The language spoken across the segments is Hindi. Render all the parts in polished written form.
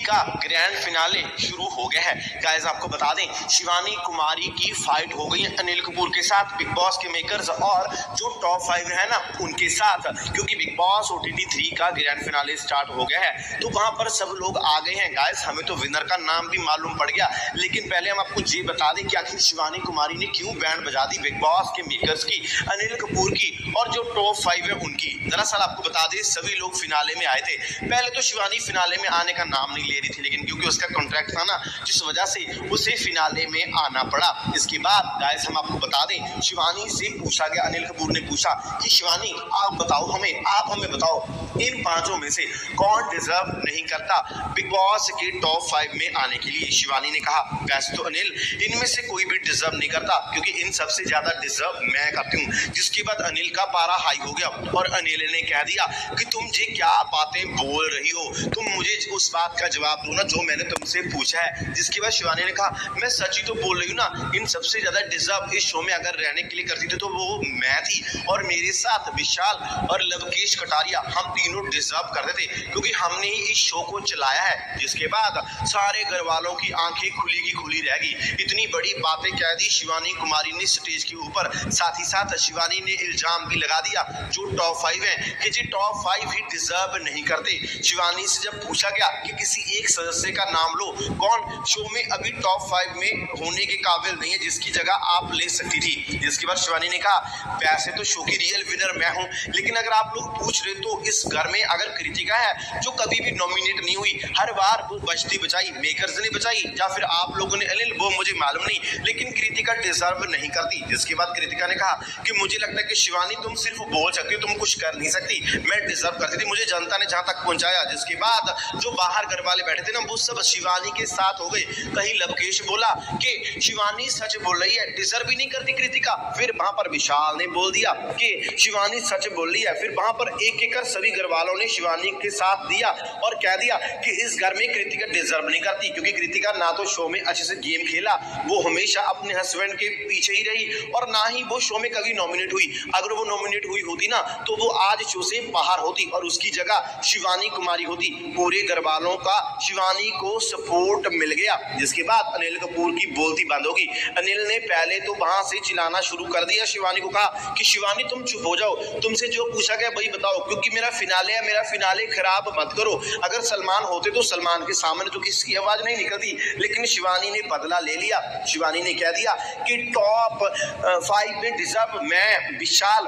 का ग्रैंड फिनाले शुरू हो गया है। गाइस आपको बता दें, शिवानी कुमारी की फाइट हो गई है अनिल कपूर के साथ, बिग बॉस के मेकर्स और जो टॉप 5 है ना उनके साथ, क्योंकि बिग बॉस OTT 3 का ग्रैंड फिनाले स्टार्ट हो गया है। तो वहां पर सब लोग आ गए हैं। गाइस हमें तो विनर का नाम भी मालूम पड़ गया, लेकिन पहले हम आपको ये बता दें कि आखिर शिवानी कुमारी ने क्यों बैंड बजा दी बिग बॉस के मेकर्स की, अनिल कपूर की और जो टॉप 5 है उनकी। दरअसल आपको बता दें, सभी लोग फिनाले में आए थे। पहले तो शिवानी फिनाले में आने का नाम नहीं ले रही थी, लेकिन क्योंकि उसका कॉन्ट्रैक्ट था ना, जिस वजह से उसे फिनाले में आना पड़ा। इसके बाद गाइस हम आपको बता दें, शिवानी से पूछा गया, अनिल कपूर ने पूछा कि शिवानी आप बताओ आप हमें बताओ, इन पांचों में से कौन डिजर्व नहीं करता बिग बॉस के टॉप 5 में आने के लिए। शिवानी ने कहा वैसे तो अनिल, इनमें से कोई भी डिजर्व नहीं करता, क्योंकि इन सबसे ज्यादा डिजर्व मैं करती हूँ। जिसके बाद अनिल का पारा हाई हो गया और अनिल ने कह दिया कि तुम जी क्या बातें बोल रही हो, तुम मुझे उस बात का जवाब दो ना जो मैंने तुमसे पूछा है। जिसके बाद शिवानी ने कहा मैं सच ही तो बोल रही हूँ ना, इन सबसे ज्यादा डिजर्व इस शो में अगर रहने के लिए करती थी तो वो मैं थी, और मेरे साथ विशाल और लवकेश कटारिया, हम तीनों डिजर्व करते थे, क्योंकि हमने ही इस शो को चलाया है। जिसके बाद सारे घर वालों की आंखें खुली की खुली रह गई। इतनी बड़ी बातें कह दी शिवानी कुमारी ने स्टेज के ऊपर। साथ ही साथ शिवानी ने इल्जाम भी लगा दिया जो टॉप 5 है कि जी टॉप 5 ही डिजर्व नहीं करते। शिवानी से जब पूछा गया कि किसी एक सदस्य का नाम लो, कौन शो में अभी टॉप 5 में होने के काबिल नहीं है जिसकी जगह आप ले सकती थी। जिसके बाद शिवानी ने कहा वैसे तो शो की रियल विनर मैं हूं, लेकिन अगर आप लोग पूछ रहे तो इस घर में अगर कृतिका है जो कभी भी नॉमिनेट नहीं हुई, हर बार वो बचती बचाई, मेकर्स ने बचाई या फिर आप लोगों ने, अनिल वो मुझे मालूम नहीं, लेकिन कृतिका डिजर्व नहीं करती। जिसके बाद कृतिका ने कहा कि मुझे लगता है कि शिवानी तुम सिर्फ बोल सकती हो, तुम कुछ कर नहीं सकती, मैं डिजर्व करती थी, मुझे जनता ने जहां तक पहुंचाया। जिसके बाद जो बाहर घर वाले बैठे थे ना, वो सब शिवानी के साथ हो गए। कहीं लवकेश बोला कि शिवानी सच बोल रही है, डिजर्व ही नहीं करती कृतिका। फिर वहां पर विशाल ने बोल दिया कि शिवानी सच बोल रही है। फिर वहां पर एक एक कर सभी घर वालों ने शिवानी के साथ दिया और कह दिया कि इस घर में कृतिका डिजर्व नहीं करती, क्योंकि कृतिका ना तो शो में अच्छे से गेम खेला, वो हमेशा अपने हस्बैंड के पीछे ही रही, और ना ही वो शो में कभी नॉमिनेट हुई। अगर वो नॉमिनेट हुई होती ना तो वो आज शो से बाहर होती और उसकी जगह शिवानी कुमारी होती। पूरे घर वालों का शिवानी को सपोर्ट मिल गया। जिसके बाद अनिल कपूर की बोलती बंद होगी। अनिल ने पहले तो वहां से चिल्लाना शुरू कर दिया, शिवानी को कहा कि शिवानी तुम चुप हो जाओ, तुमसे जो पूछा गया वही बताओ, क्योंकि मेरा फिनाले है, मेरा फिनाले खराब मत करो। अगर सलमान होते तो सलमान के सामने तो किसकी आवाज नहीं निकलती, लेकिन शिवानी ने बदला ले लिया। शिवानी ने कह दिया कि टॉप 5 में डिजर्व मैं विशाल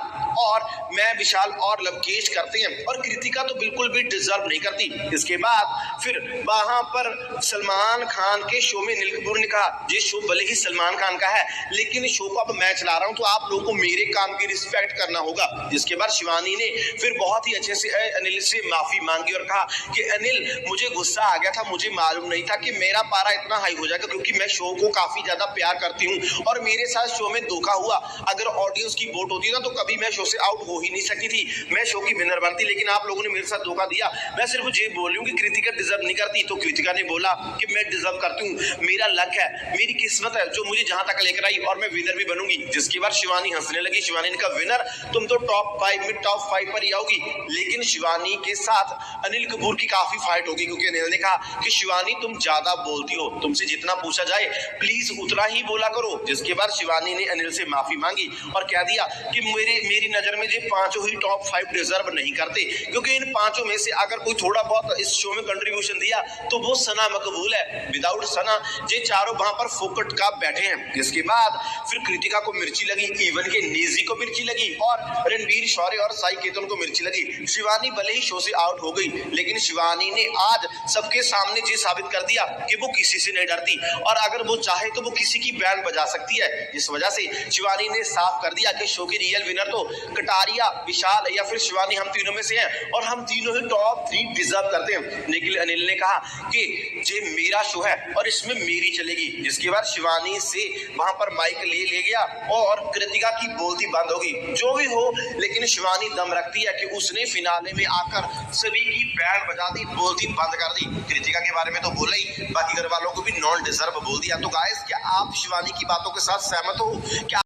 और लवकेश करते हैं, और कृतिका तो बिल्कुल भी डिजर्व नहीं करती। इसके बाद फिर वहां पर सलमान खान के शो में अनिल कपूर ने कहा ये शो भले ही सलमान खान का है, लेकिन शो को अब मैं चला रहा हूं, तो आप लोगों को मेरे काम की रिस्पेक्ट करना होगा। जिसके बाद शिवानी ने फिर बहुत ही अच्छे से अनिल से माफी मांगी और कहा कि अनिल मुझे गुस्सा आ गया था, मुझे मालूम नहीं था कि मेरा पारा इतना हाई हो जाएगा, क्योंकि मैं शो को काफी ज्यादा प्यार करती हूँ और मेरे साथ शो में धोखा हुआ। अगर ऑडियंस की वोट होती ना तो कभी मैं शो से आउट हो ही नहीं सकती थी, मैं शो की विनर बनती, लेकिन आप लोगों ने मेरे साथ धोखा दिया। मैं सिर्फ ये बोल रही हूँ कि कृतिका डिजर्व नहीं करती, तो कृतिका ने बोला कि मैं डिजर्व करती हूँ, मेरा लक है, मेरी किस्मत है जो मुझे जहां तक लेकर आई, और मैं विनर भी बनूंगी। जिसके बाद शिवानी हंसने लगी। शिवानी ने कहा विनर तुम तो टॉप 5 पर ही आओगी, लेकिन शिवानी के साथ अनिल कपूर की काफी फाइट होगी, क्योंकि अनिल ने कहा कि शिवानी तुम ज्यादा बोलती हो, तुमसे जितना पूछा जाए प्लीज उतना ही बोला करो। जिसके बाद शिवानी ने अनिल से माफी मांगी और कह दिया कि मेरी नजर में ये पांचों ही टॉप 5 डिजर्व नहीं करते, क्योंकि इन पांचों में से अगर कोई थोड़ा बहुत इस शो में कंट्रीब्यूशन दिया तो वो सना मकबूल है, विदाउट सना ये चारों वहां पर फोकट का बैठे हैं। जिसके बाद फिर कृतिका को मिर्ची लगी, इवन के निजी को मिर्ची लगी, और रणवीर शौर्य और साई केतन को मिर्ची लगी। शिवानी भले ही शो से आउट हो गई, लेकिन शिवानी ने आज सबके सामने ये साबित कर दिया कि वो किसी से नहीं डरती, और अगर वो चाहे तो वो किसी की बैंड बजा सकती है। इस वजह से शिवानी ने साफ कर दिया कि शो की रियल विनर तो कटारिया, विशाल या फिर शिवानी, हम तीनों में से हैं, और हम तीनों ही टॉप 3 डिजर्व करते हैं। लेकिन अनिल ने कहा कि ये मेरा शो है और इसमें मेरी चलेगी। जिसके बाद शिवानी से वहां पर माइक ले गया और कृतिका की बोलती बंद होगी। जो भी हो, लेकिन शिवानी दम रखती है कि उसने फिनाले में आकर सभी की बैंड बजा दी, बोलती बंद कर दी। कृतिका के बारे में तो बोला ही, बाकी घर वालों को भी नॉन डिजर्व बोल दिया। तो गाइस क्या आप शिवानी की बातों के साथ सहमत हो? क्या